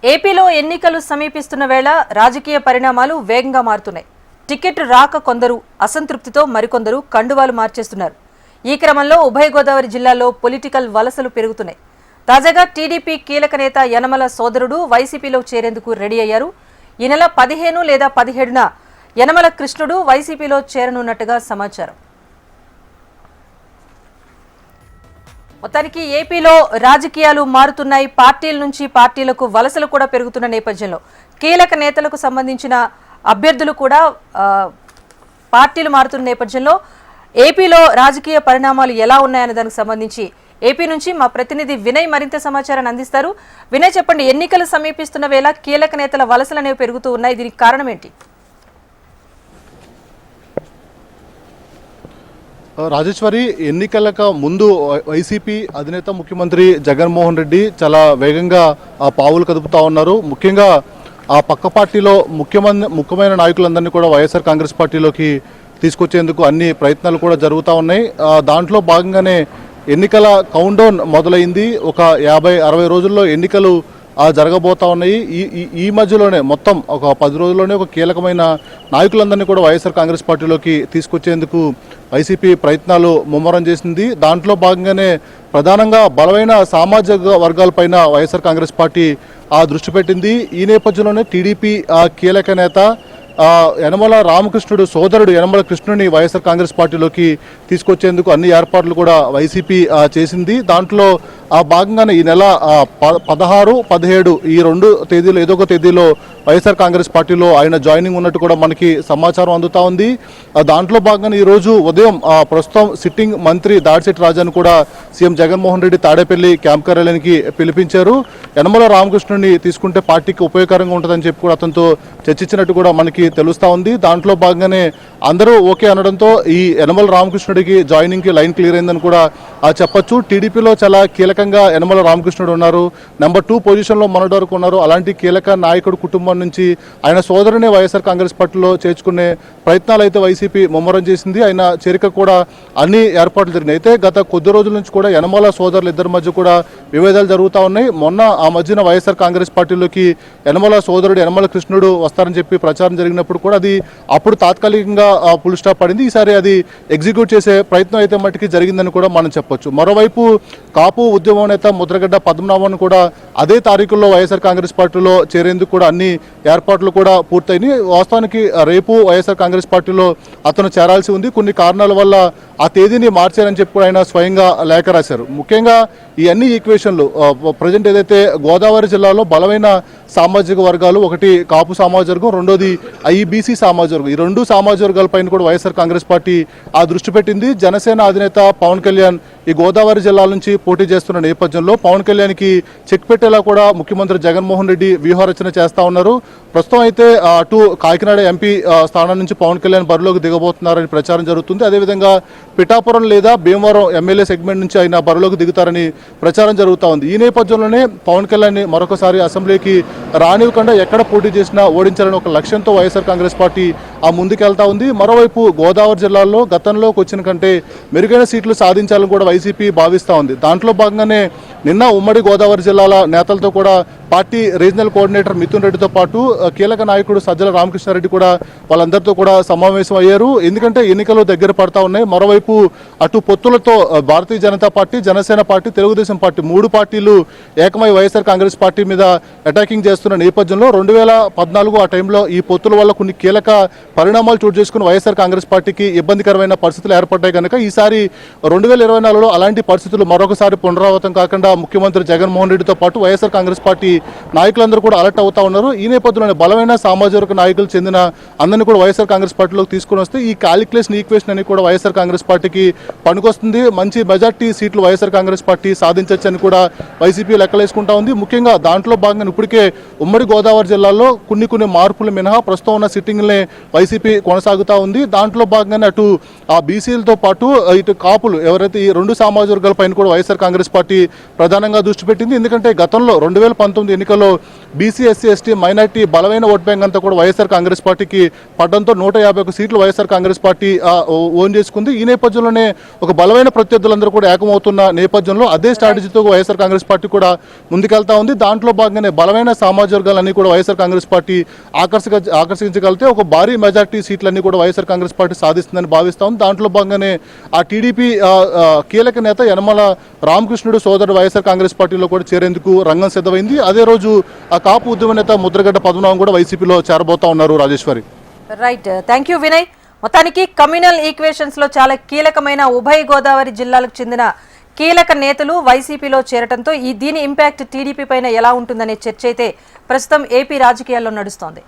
ఏపీలో ఎన్నికలు సమీపిస్తున్న వేళ రాజకీయ పరిణామాలు వేగంగా మారుతున్నాయి. టికెట్ రాక కొందరు అసంతృప్తితో మరికొందరు కండువాలు మార్చేస్తున్నారు. ఈ క్రమంలో ఉభయ గోదావరి జిల్లాలో పొలిటికల్ వలసలు పెరుగుతున్నాయి. తాజాగా టీడీపీ కీలక నేత యనమల సోదరుడు వైసీపీలో చేరేందుకు రెడీ అయ్యారు. ఈ నెల 15 లేదా 17న యనమల కృష్ణుడు వైసీపీలో చేరనున్నట్టుగా సమాచారం. మొత్తానికి ఏపీలో రాజకీయాలు మారుతున్నాయి. పార్టీల నుంచి పార్టీలకు వలసలు కూడా పెరుగుతున్న నేపథ్యంలో కీలక నేతలకు సంబంధించిన అభ్యర్థులు కూడా పార్టీలు మారుతున్న నేపథ్యంలో ఏపీలో రాజకీయ పరిణామాలు ఎలా ఉన్నాయనే దానికి సంబంధించి ఏపీ నుంచి మా ప్రతినిధి వినయ్ మరింత సమాచారాన్ని అందిస్తారు. వినయ్, చెప్పండి, ఎన్నికలు సమీపిస్తున్న వేళ కీలక నేతల వలసలు అనేవి పెరుగుతూ ఉన్నాయి. దీనికి కారణం ఏంటి? రాజేశ్వరి, ఎన్నికలకు ముందు వైసీపీ అధినేత ముఖ్యమంత్రి జగన్మోహన్ రెడ్డి చాలా వేగంగా పావులు కదుపుతా ఉన్నారు. ముఖ్యంగా ఆ పక్క పార్టీలో ముఖ్యమైన నాయకులందరినీ కూడా వైఎస్ఆర్ కాంగ్రెస్ పార్టీలోకి తీసుకొచ్చేందుకు అన్ని ప్రయత్నాలు కూడా జరుగుతూ ఉన్నాయి. దాంట్లో భాగంగానే ఎన్నికల కౌంట్డౌన్ మొదలైంది. ఒక 50-60 రోజుల్లో ఎన్నికలు జరగబోతా ఉన్నాయి. ఈ మధ్యలోనే మొత్తం ఒక 10 రోజుల్లోనే ఒక కీలకమైన నాయకులందరినీ కూడా వైఎస్ఆర్ కాంగ్రెస్ పార్టీలోకి తీసుకొచ్చేందుకు వైసీపీ ప్రయత్నాలు ముమ్మరం చేసింది. దాంట్లో భాగంగానే ప్రధానంగా బలమైన సామాజిక వర్గాలపైన వైఎస్ఆర్ కాంగ్రెస్ పార్టీ దృష్టి పెట్టింది. ఈ నేపథ్యంలోనే టీడీపీ కీలక నేత యనమల రామకృష్ణుడు సోదరుడు యనమల కృష్ణుని వైఎస్ఆర్ కాంగ్రెస్ పార్టీలోకి తీసుకొచ్చేందుకు అన్ని ఏర్పాట్లు కూడా వైసీపీ చేసింది. దాంట్లో భాగంగానే ఈ నెల 16, 17 ఈ 2 తేదీలో ఏదో ఒక తేదీలో వైఎస్ఆర్ కాంగ్రెస్ పార్టీలో ఆయన జాయినింగ్ ఉన్నట్టు కూడా మనకి సమాచారం అందుతూ ఉంది. దాంట్లో భాగంగా ఈరోజు ఉదయం ప్రస్తుతం సిట్టింగ్ మంత్రి దాడిశెట్టి రాజాను కూడా సీఎం జగన్మోహన్ రెడ్డి తాడేపల్లి క్యాంప్ కార్యాలయానికి పిలిపించారు. యనమల రామకృష్ణుని తీసుకుంటే పార్టీకి ఉపయోగకరంగా ఉంటుందని చెప్పి కూడా అతనితో చర్చించినట్టు కూడా మనకి తెలుస్తూ ఉంది. దాంట్లో భాగంగానే అందరూ ఓకే అనడంతో ఈ యనమల రామకృష్ణుడికి జాయినింగ్కి లైన్ క్లియర్ అయిందని కూడా చెప్పొచ్చు. టీడీపీలో చాలా కీలకంగా యనమల రామకృష్ణుడు ఉన్నారు. నెంబర్ 2 పొజిషన్లో మొన్నటి వరకు ఉన్నారు. అలాంటి కీలక నాయకుడు కుటుంబం నుంచి ఆయన సోదరునే వైఎస్ఆర్ కాంగ్రెస్ పార్టీలో చేర్చుకునే ప్రయత్నాలు అయితే వైసీపీ ముమ్మరం చేసింది. ఆయన చేరిక కూడా అన్ని ఏర్పాట్లు జరిగినాయి. అయితే గత కొద్ది రోజుల నుంచి కూడా యనమల సోదరులు ఇద్దరి మధ్య కూడా విభేదాలు జరుగుతూ ఉన్నాయి. మొన్న ఆ మధ్యన వైఎస్ఆర్ కాంగ్రెస్ పార్టీలోకి యనమల సోదరుడు యనమల కృష్ణుడు వస్తారని చెప్పి ప్రచారం జరిగినప్పుడు కూడా అది అప్పుడు తాత్కాలికంగా ఫుల్ స్టాప్ పడింది. ఈసారి అది ఎగ్జిక్యూట్ చేసే ప్రయత్నం అయితే మట్టికి జరిగిందని కూడా మనం చెప్పొచ్చు. మరోవైపు కాపు ఉద్యమ నేత ముద్రగడ్డ పద్మనాభన్ కూడా అదే తారీఖుల్లో వైఎస్ఆర్ కాంగ్రెస్ పార్టీలో చేరేందుకు కూడా అన్ని ఏర్పాట్లు కూడా పూర్తయినాయి. వాస్తవానికి రేపు వైఎస్ఆర్ కాంగ్రెస్ పార్టీలో అతను చేరాల్సి ఉంది. కొన్ని కారణాల వల్ల ఆ తేదీని మార్చారని చెప్పి ఆయన స్వయంగా లేఖ రాశారు. ముఖ్యంగా ఈ అన్ని ఈక్వేషన్లు ప్రజెంట్ ఏదైతే గోదావరి జిల్లాలో బలమైన సామాజిక వర్గాలు, ఒకటి కాపు సామాజిక వర్గం, రెండోది ఐబీసీ సామాజిక వర్గం, ఈ 2 సామాజిక వర్గాలపైన కూడా వైఎస్ఆర్ కాంగ్రెస్ పార్టీ దృష్టి పెట్టింది. జనసేన అధినేత పవన్ కళ్యాణ్ ఈ గోదావరి జిల్లాల నుంచి పోటీ చేస్తున్న నేపథ్యంలో పవన్ కళ్యాణ్కి చెక్ పెట్టేలా కూడా ముఖ్యమంత్రి జగన్మోహన్ రెడ్డి వ్యూహరచన చేస్తూ ఉన్నారు. ప్రస్తుతం అయితే అటు కాకినాడ ఎంపీ స్థానం నుంచి పవన్ కళ్యాణ్ బరిలోకి దిగబోతున్నారని ప్రచారం జరుగుతుంది. అదేవిధంగా పిఠాపురం లేదా భీమవరం ఎమ్మెల్యే సెగ్మెంట్ నుంచి ఆయన బరిలోకి దిగుతారని ప్రచారం జరుగుతూ ఉంది. ఈ నేపథ్యంలోనే పవన్ కళ్యాణ్ మరొకసారి అసెంబ్లీకి రానివ్వకుండా ఎక్కడ పోటీ చేసినా ఓడించాలని ఒక లక్ష్యంతో వైఎస్ఆర్ కాంగ్రెస్ పార్టీ ముందుకెళ్తా ఉంది. మరోవైపు గోదావరి జిల్లాలో గతంలోకి వచ్చిన కంటే మెరుగైన సీట్లు సాధించాలని కూడా వైసీపీ భావిస్తూ ఉంది. దాంట్లో భాగంగానే నిన్న ఉమ్మడి గోదావరి జిల్లాల నేతలతో కూడా పార్టీ రీజనల్ కోఆర్డినేటర్ మిథున్ రెడ్డితో పాటు కీలక నాయకుడు సజ్జల రామకృష్ణారెడ్డి కూడా వాళ్ళందరితో కూడా సమావేశం అయ్యారు. ఎందుకంటే ఎన్నికలు దగ్గర పడతా ఉన్నాయి. మరోవైపు అటు పొత్తులతో Bharatiya Janata party, Janasena party, Telugudesam party 3 పార్టీలు ఏకమై వైఎస్ఆర్ కాంగ్రెస్ పార్టీ మీద అటాకింగ్ చేస్తున్న నేపథ్యంలో 2014 ఆ టైంలో ఈ పొత్తుల వల్ల కొన్ని కీలక పరిణామాలు చోటు చేసుకుని వైఎస్ఆర్ కాంగ్రెస్ పార్టీకి ఇబ్బందికరమైన పరిస్థితులు ఏర్పడ్డాయి కనుక ఈసారి 2024లో అలాంటి పరిస్థితులు మరొకసారి పునరావృతం కాకుండా ముఖ్యమంత్రి జగన్మోహన్ రెడ్డితో పాటు వైఎస్ఆర్ కాంగ్రెస్ పార్టీ నాయకులందరూ కూడా అలర్ట్ అవుతా ఉన్నారు. ఈ నేపథ్యంలోనే బలమైన సామాజిక నాయకులు చెందిన అందరినీ కూడా వైఎస్ఆర్ కాంగ్రెస్ పార్టీలోకి తీసుకుని వస్తే ఈ క్యాలిక్యులేషన్ ఈక్వేషన్ అని కూడా వైఎస్ఆర్ కాంగ్రెస్ పార్టీకి పనికొస్తుంది. మంచి మెజార్టీ సీట్లు వైఎస్ఆర్ కాంగ్రెస్ పార్టీ సాధించవచ్చని కూడా వైసీపీ లెక్కలేసుకుంటా ఉంది. ముఖ్యంగా దాంట్లో భాగంగా ఇప్పటికే ఉమ్మడి గోదావరి జిల్లాలో కొన్ని మార్పులు మినహా ప్రస్తుతం ఉన్న సిట్టింగ్లనే వైసీపీ కొనసాగుతూ ఉంది. దాంట్లో భాగంగానే అటు ఆ బీసీలతో పాటు ఇటు కాపులు ఎవరైతే ఈ 2 సామాజిక వర్గాలపైన కూడా వైఎస్ఆర్ కాంగ్రెస్ పార్టీ ప్రధానంగా దృష్టి పెట్టింది. ఎందుకంటే గతంలో 2019 ఎన్నికల్లో బీసీ ఎస్సీ ఎస్టీ మైనార్టీ బలమైన ఓట్ బ్యాంక్ అంతా కూడా వైఎస్ఆర్ కాంగ్రెస్ పార్టీకి పడడంతో 151 సీట్లు వైఎస్ఆర్ కాంగ్రెస్ పార్టీ ఓన్ చేసుకుంది. ఈ నేపథ్యంలోనే ఒక బలమైన ప్రత్యర్థులందరూ కూడా ఏకమవుతున్న నేపథ్యంలో అదే స్ట్రాటజీతో వైఎస్ఆర్ కాంగ్రెస్ పార్టీ కూడా ముందుకెళ్తా ఉంది. దాంట్లో భాగంగానే బలమైన సామాజిక వర్గాలన్నీ కూడా వైఎస్ఆర్ కాంగ్రెస్ పార్టీ ఆకర్షించగలిగితే ఒక భారీ మెజార్టీ సీట్లన్నీ కూడా వైఎస్ఆర్ కాంగ్రెస్ పార్టీ సాధిస్తుందని భావిస్తా ఉంది. దాంట్లో భాగంగానే ఆ టీడీపీ కీలక నేత యనమల రామకృష్ణుడు సోదరుడు వైఎస్ఆర్ కాంగ్రెస్ పార్టీలో కూడా చేరేందుకు రంగం సిద్ధమైంది. అదే రోజు ఆ కాపు ఉద్యమ నేత ముద్రగడ్డ పద్మనాభం కూడా వైసీపీలో చేరబోతా ఉన్నారు. Rajeshwari. Right, thank you Vinay. మొత్తానికి కమ్యూనల్ ఈక్వేషన్స్ లో చాలా కీలకమైన ఉభయ గోదావరి జిల్లాలకు చెందిన కీలక నేతలు వైసీపీలో చేరటంతో దీని ఇంపాక్ట్ టీడీపీ పైన ఎలా ఉంటుందనే చర్చ అయితే ప్రస్తుతం ఏపీ రాజకీయాల్లో నడుస్తోంది.